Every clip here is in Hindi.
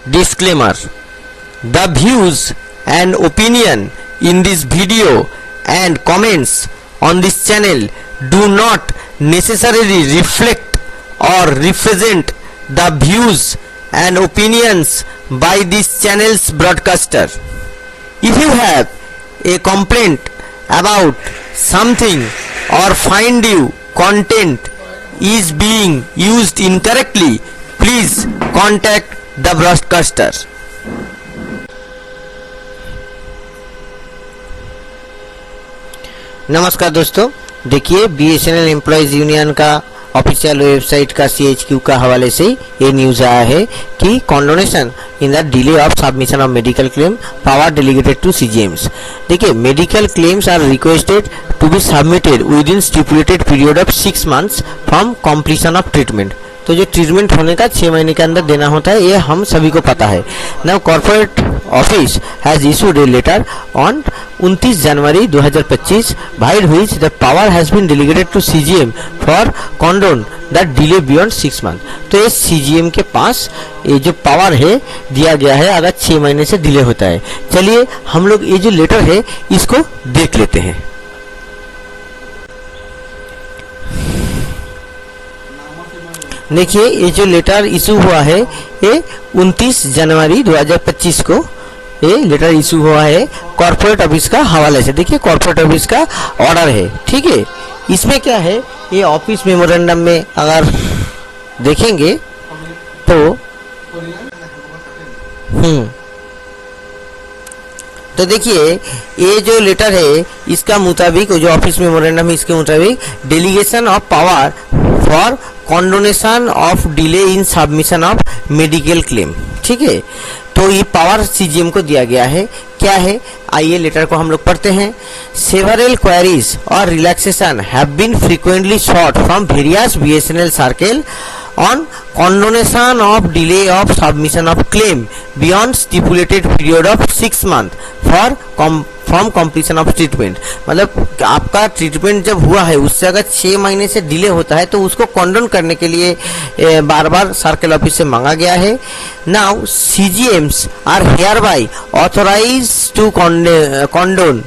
Disclaimer: the views and opinion in this video and comments on this channel do not necessarily reflect or represent the views and opinions by this channel's broadcaster. If you have a complaint about something or find you content is being used incorrectly, please contact the broadcaster. नमस्कार दोस्तों, देखिए बीएसएनएल एम्प्लॉयज यूनियन का ऑफिशियल वेबसाइट का सीएचक्यू का हवाले से ये न्यूज आया है कि condonation in the delay of submission of medical claim power delegated to CGMs. देखिए, medical claims are requested to be submitted within stipulated period of 6 months from completion of treatment. तो जो ट्रीटमेंट होने का 6 महीने के अंदर देना होता है, ये हम सभी को पता है। Now corporate office has issued a later on 29 January 2025 by which the power has been delegated to CGM for condone the delay beyond 6 months। तो ये CGM के पास ये जो पावर है दिया गया है अगर 6 महीने से डिले होता है। चलिए हम लोग ये जो लेटर है इसको देख लेते हैं। देखिए, ये जो लेटर इशू हुआ है ये 29 जनवरी 2025 को ये लेटर इशू हुआ है कॉर्पोरेट ऑफिस का हवाले से। देखिए, कॉर्पोरेट ऑफिस का ऑर्डर है, ठीक है। इसमें क्या है, ये ऑफिस मेमोरेंडम में अगर देखेंगे तो तो देखिए ये जो लेटर है इसका मुताबिक, जो ऑफिस मेमोरेंडम है इसके मुताबिक delegation of power for condonation of delay in submission of medical claim, ठीक है। तो ये पावर सीजीएम को दिया गया है। क्या है, आइए लेटर को हम लोग पढ़ते हैं। सेवरल क्वेरीज और relaxation have been frequently sought from various BSNL circle on condonation of delay of submission of claim beyond stipulated period of 6 months from completion of treatment। मतलब आपका ट्रीटमेंट जब हुआ है उससे अगर 6 महीने से डिले होता है तो उसको कॉन्डोन करने के लिए बार बार सर्कल ऑफिस से मांगा गया है। Now CGMs are hereby authorise to condone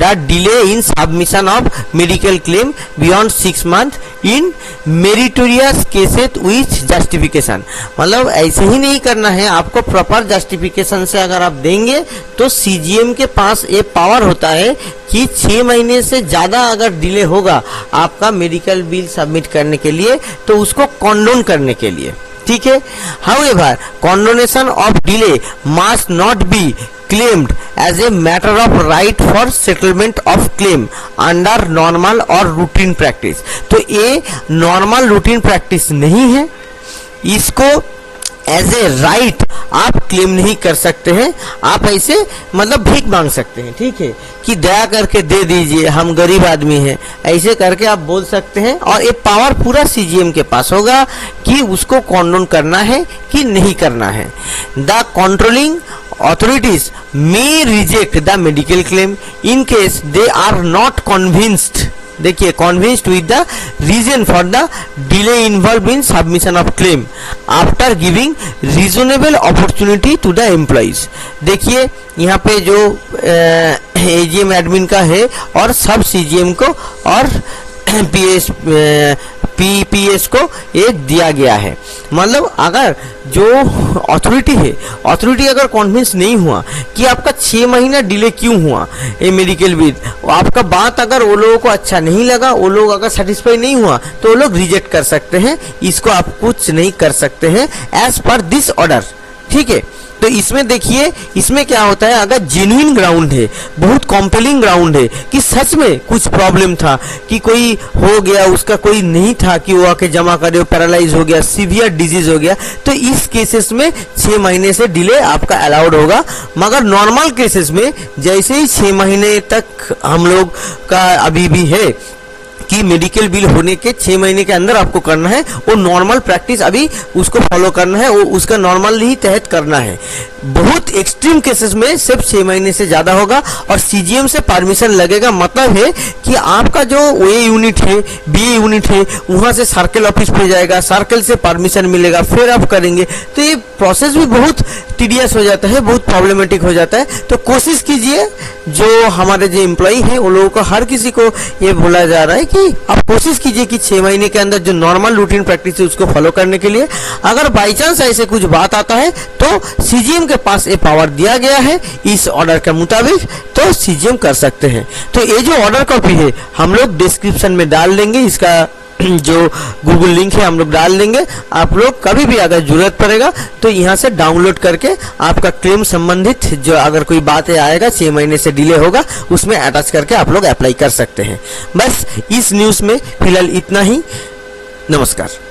the delay in submission of medical claim beyond 6 months in meritorious cases with justification। मतलब ऐसे ही नहीं करना है, आपको प्रॉपर जस्टिफिकेशन से अगर आप देंगे तो सीजीएम के पास ये पावर होता है कि 6 महीने से ज़्यादा अगर डिले होगा आपका मेडिकल बिल सबमिट करने के लिए तो उसको कॉन्डोन करने के लिए, ठीक है। However, condonation of delay must not be claimed as a matter of right for settlement of claim under normal or routine practice। तो ये normal routine practice नहीं है, इसको एज ए राइट आप क्लेम नहीं कर सकते हैं। आप ऐसे मतलब भीख मांग सकते हैं, ठीक है, कि दया करके दे दीजिए, हम गरीब आदमी हैं, ऐसे करके आप बोल सकते हैं। और ये पावर पूरा सीजीएम के पास होगा कि उसको कॉन्डोन करना है कि नहीं करना है। The controlling authorities may reject the medical claim in case they are not convinced। देखिए, convinced with the reason for the delay involved in submission of claim after giving reasonable opportunity to the employees। देखिए यहाँ पे जो एजीएम एडमिन का है और सब सीजीएम को और पीपीएस को ये दिया गया है। मतलब अगर जो अथॉरिटी है, अथॉरिटी अगर कॉन्विंस नहीं हुआ कि आपका 6 महीना डिले क्यों हुआ ये मेडिकल बिल, आपका बात अगर वो लोगों को अच्छा नहीं लगा, वो लोग अगर सेटिस्फाई नहीं हुआ तो वो लोग रिजेक्ट कर सकते हैं, इसको आप कुछ नहीं कर सकते हैं एज पर दिस ऑर्डर, ठीक है। तो इसमें देखिए, इसमें क्या होता है, अगर जेन्युइन ग्राउंड है, बहुत कॉम्पेलिंग ग्राउंड है कि सच में कुछ प्रॉब्लम था, कि कोई हो गया, उसका कोई नहीं था कि वो आके जमा करे, पैरालाइज हो गया, सीवियर डिजीज हो गया, तो इस केसेस में 6 महीने से डिले आपका अलाउड होगा। मगर नॉर्मल केसेस में जैसे ही 6 महीने तक हम लोग का अभी भी है कि मेडिकल बिल होने के 6 महीने के अंदर आपको करना है, वो नॉर्मल प्रैक्टिस अभी उसको फॉलो करना है, वो उसका नॉर्मल ही तहत करना है। बहुत एक्सट्रीम केसेस में सिर्फ 6 महीने से ज़्यादा होगा और सीजीएम से परमिशन लगेगा। मतलब है कि आपका जो ए यूनिट है, बी यूनिट है, वहाँ से सर्कल ऑफिस पे जाएगा, सर्कल से परमिशन मिलेगा, फिर आप करेंगे। तो ये प्रोसेस भी बहुत टीडियस हो जाता है, बहुत प्रॉब्लमेटिक हो जाता है। तो कोशिश कीजिए, जो हमारे जो एम्प्लॉई हैं उन लोगों को, हर किसी को ये बोला जा रहा है कि आप कोशिश कीजिए कि 6 महीने के अंदर जो नॉर्मल रूटीन प्रैक्टिस है उसको फॉलो करने के लिए। अगर बाई चांस ऐसे कुछ बात आता है तो सीजीएम के पास ये पावर दिया गया है इस ऑर्डर के मुताबिक, तो सीजीएम कर सकते हैं। तो ये जो ऑर्डर कॉपी है हम लोग डिस्क्रिप्शन में डाल देंगे, इसका जो गूगल लिंक है हम लोग डाल देंगे। आप लोग कभी भी अगर जरूरत पड़ेगा तो यहाँ से डाउनलोड करके आपका क्लेम संबंधित जो अगर कोई बात आएगा 6 महीने से डिले होगा उसमें अटैच करके आप लोग अप्लाई कर सकते हैं। बस इस न्यूज़ में फिलहाल इतना ही। नमस्कार।